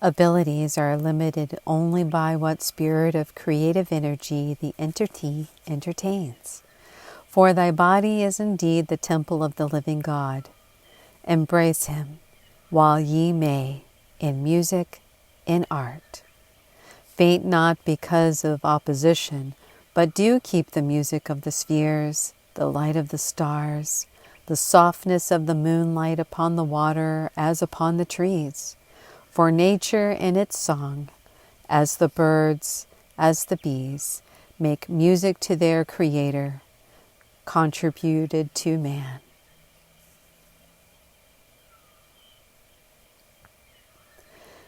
Abilities are limited only by what spirit of creative energy the entity entertains. For thy body is indeed the temple of the living God. Embrace him, while ye may, in music, in art. Faint not because of opposition, but do keep the music of the spheres, the light of the stars, the softness of the moonlight upon the water as upon the trees. For nature in its song, as the birds, as the bees, make music to their Creator, contributed to man.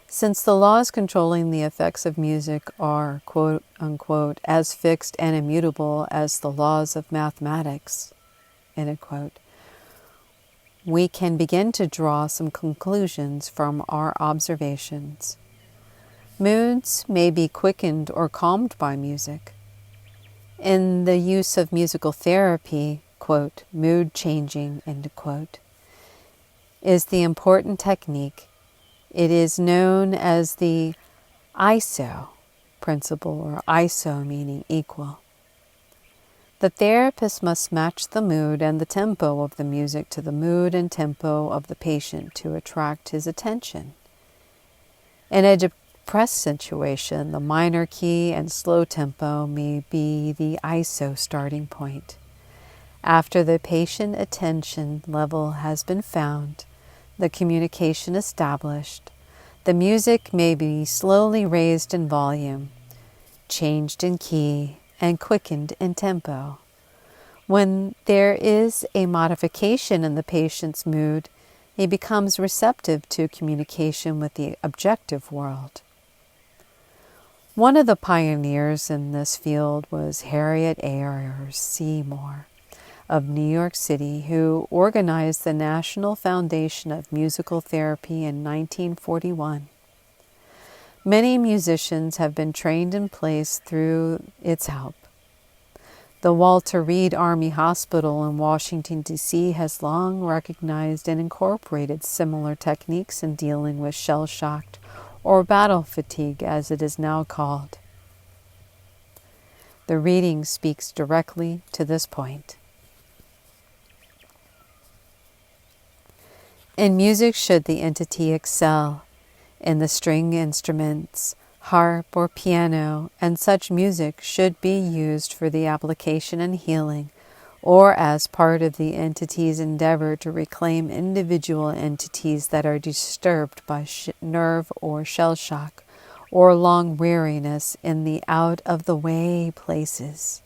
Since the laws controlling the effects of music are, quote unquote, as fixed and immutable as the laws of mathematics, end quote, we can begin to draw some conclusions from our observations. Moods may be quickened or calmed by music. In the use of musical therapy, quote, mood changing, end quote, is the important technique. It is known as the ISO principle, or ISO meaning equal. The therapist must match the mood and the tempo of the music to the mood and tempo of the patient to attract his attention. In a depressed situation, the minor key and slow tempo may be the ISO starting point. After the patient attention level has been found, the communication established, the music may be slowly raised in volume, changed in key, and quickened in tempo. When there is a modification in the patient's mood, he becomes receptive to communication with the objective world. One of the pioneers in this field was Harriet A.R.E. Seymour of New York City, who organized the National Foundation of Musical Therapy in 1941. Many musicians have been trained in place through its help. The Walter Reed Army Hospital in Washington, D.C. has long recognized and incorporated similar techniques in dealing with shell-shocked or battle fatigue, as it is now called. The reading speaks directly to this point. In music, should the entity excel in the string instruments, harp or piano, and such music should be used for the application and healing, or as part of the entity's endeavor to reclaim individual entities that are disturbed by nerve or shell shock, or long weariness in the out-of-the-way places.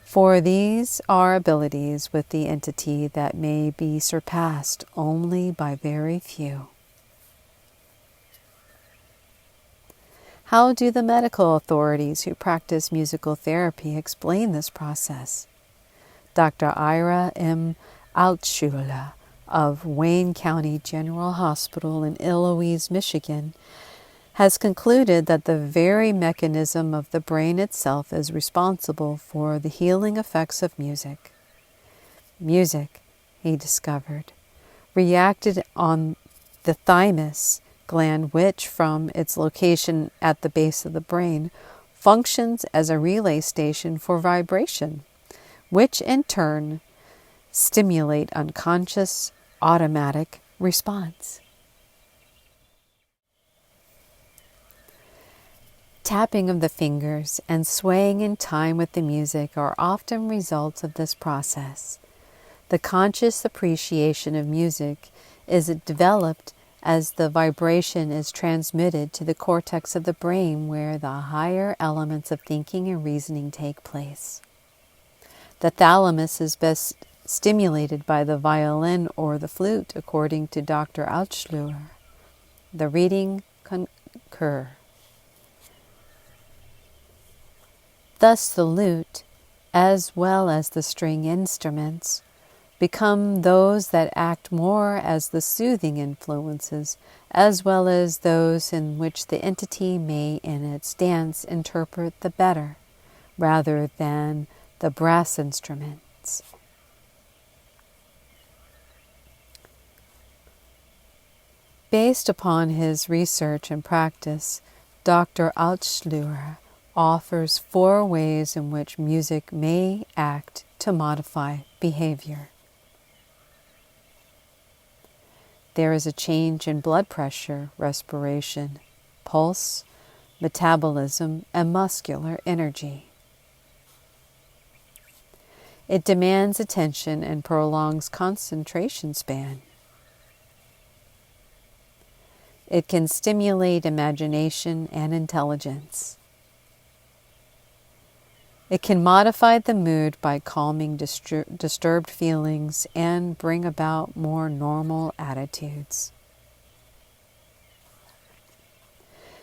For these are abilities with the entity that may be surpassed only by very few. How do the medical authorities who practice musical therapy explain this process? Dr. Ira M. Altshuler of Wayne County General Hospital in Eloise, Michigan, has concluded that the very mechanism of the brain itself is responsible for the healing effects of music. Music, he discovered, reacted on the thymus gland, which, from its location at the base of the brain, functions as a relay station for vibration, which in turn stimulate unconscious automatic response. Tapping of the fingers and swaying in time with the music are often results of this process. The conscious appreciation of music is developed as the vibration is transmitted to the cortex of the brain, where the higher elements of thinking and reasoning take place. The thalamus is best stimulated by the violin or the flute, according to Dr. Altshuler. The reading concur. Thus the lute, as well as the string instruments, become those that act more as the soothing influences, as well as those in which the entity may in its dance interpret the better, rather than the brass instruments. Based upon his research and practice, Dr. Altschluer offers 4 ways in which music may act to modify behavior. There is a change in blood pressure, respiration, pulse, metabolism, and muscular energy. It demands attention and prolongs concentration span. It can stimulate imagination and intelligence. It can modify the mood by calming disturbed feelings and bring about more normal attitudes.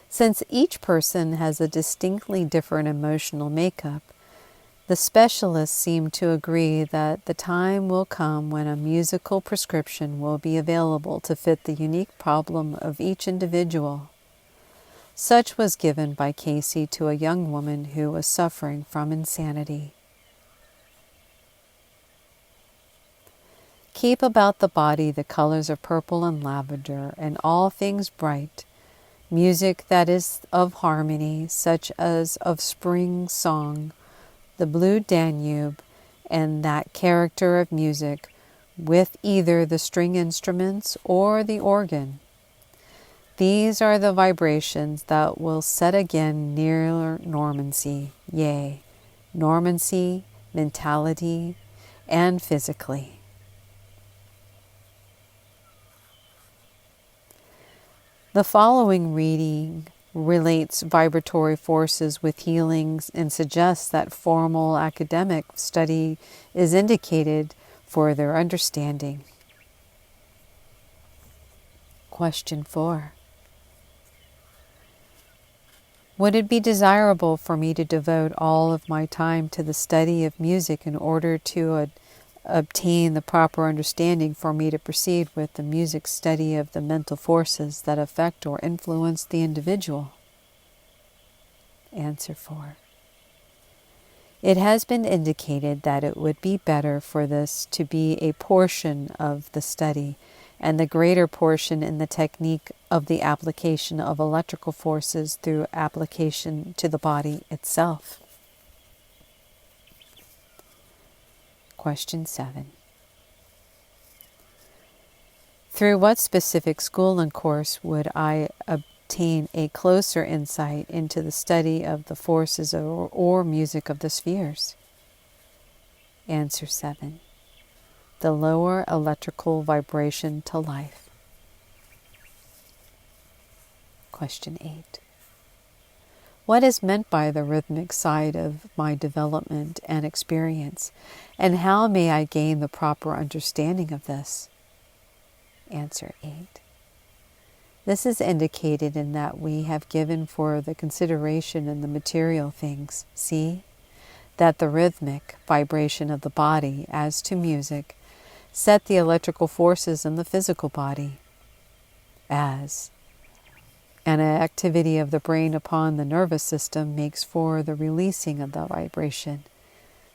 Since each person has a distinctly different emotional makeup, the specialists seem to agree that the time will come when a musical prescription will be available to fit the unique problem of each individual. Such was given by Cayce to a young woman who was suffering from insanity. Keep about the body the colors of purple and lavender, and all things bright, music that is of harmony, such as of spring song, the blue Danube, and that character of music with either the string instruments or the organ. These are the vibrations that will set again nearer normancy, yea, normancy, mentality, and physically. The following reading relates vibratory forces with healings and suggests that formal academic study is indicated for their understanding. Question 4. Would it be desirable for me to devote all of my time to the study of music in order to obtain the proper understanding for me to proceed with the music study of the mental forces that affect or influence the individual? Answer 4. It has been indicated that it would be better for this to be a portion of the study, and the greater portion in the technique of the application of electrical forces through application to the body itself. Question 7. Through what specific school and course would I obtain a closer insight into the study of the forces or music of the spheres? Answer 7. The lower electrical vibration to life. Question 8. What is meant by the rhythmic side of my development and experience, and how may I gain the proper understanding of this? Answer 8. This is indicated in that we have given for the consideration in the material things, see, that the rhythmic vibration of the body, as to music, set the electrical forces in the physical body, as an activity of the brain upon the nervous system makes for the releasing of the vibration.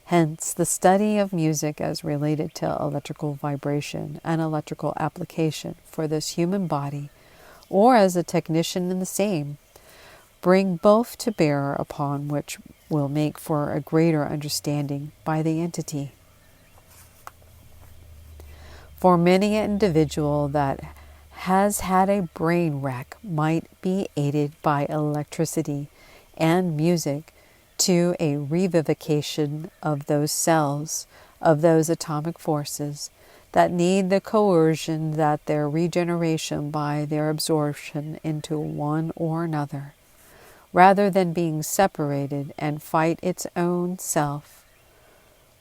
Hence, the study of music as related to electrical vibration and electrical application for this human body, or as a technician in the same, bring both to bear upon which will make for a greater understanding by the entity. For many an individual that has had a brain wreck might be aided by electricity and music to a revivification of those cells, of those atomic forces that need the coercion, that their regeneration by their absorption into one or another, rather than being separated and fight its own self,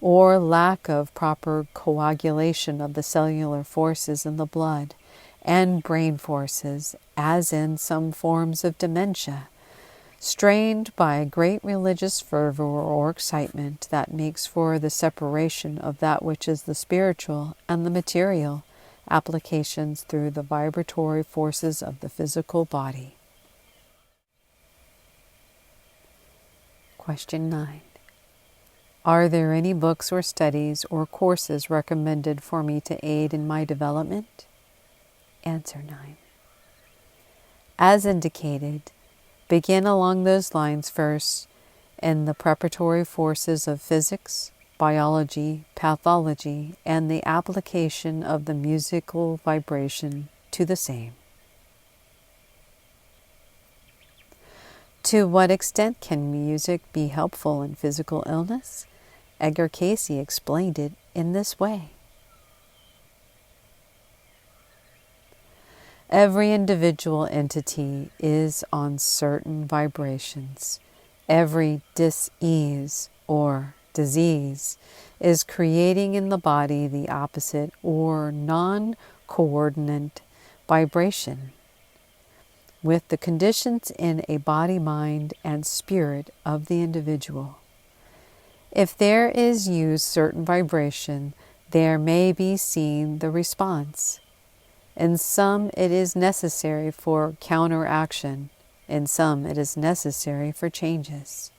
or lack of proper coagulation of the cellular forces in the blood and brain forces, as in some forms of dementia, strained by great religious fervor or excitement that makes for the separation of that which is the spiritual and the material applications through the vibratory forces of the physical body. Question 9. Are there any books or studies or courses recommended for me to aid in my development? Answer 9. As indicated, begin along those lines first in the preparatory forces of physics, biology, pathology, and the application of the musical vibration to the same. To what extent can music be helpful in physical illness? Edgar Cayce explained it in this way. Every individual entity is on certain vibrations. Every dis-ease or disease is creating in the body the opposite or non-coordinate vibration, with the conditions in a body, mind, and spirit of the individual. If there is used certain vibration, there may be seen the response. In some it is necessary for counteraction, in some it is necessary for changes.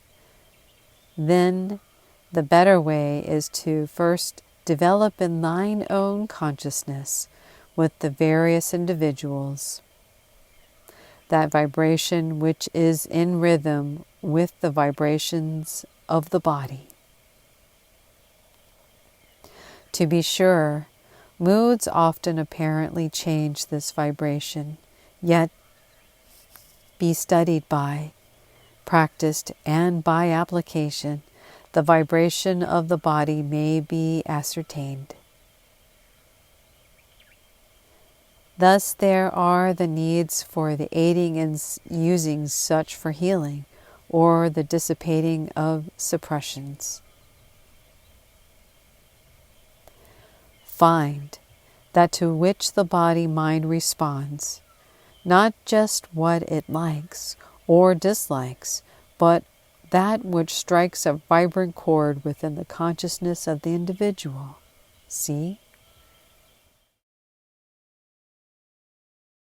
Then the better way is to first develop in thine own consciousness with the various individuals that vibration which is in rhythm with the vibrations of the body. To be sure, moods often apparently change this vibration, yet be studied by, practiced, and by application, the vibration of the body may be ascertained. Thus there are the needs for the aiding in using such for healing, or the dissipating of suppressions. Find that to which the body-mind responds, not just what it likes or dislikes, but that which strikes a vibrant chord within the consciousness of the individual. See?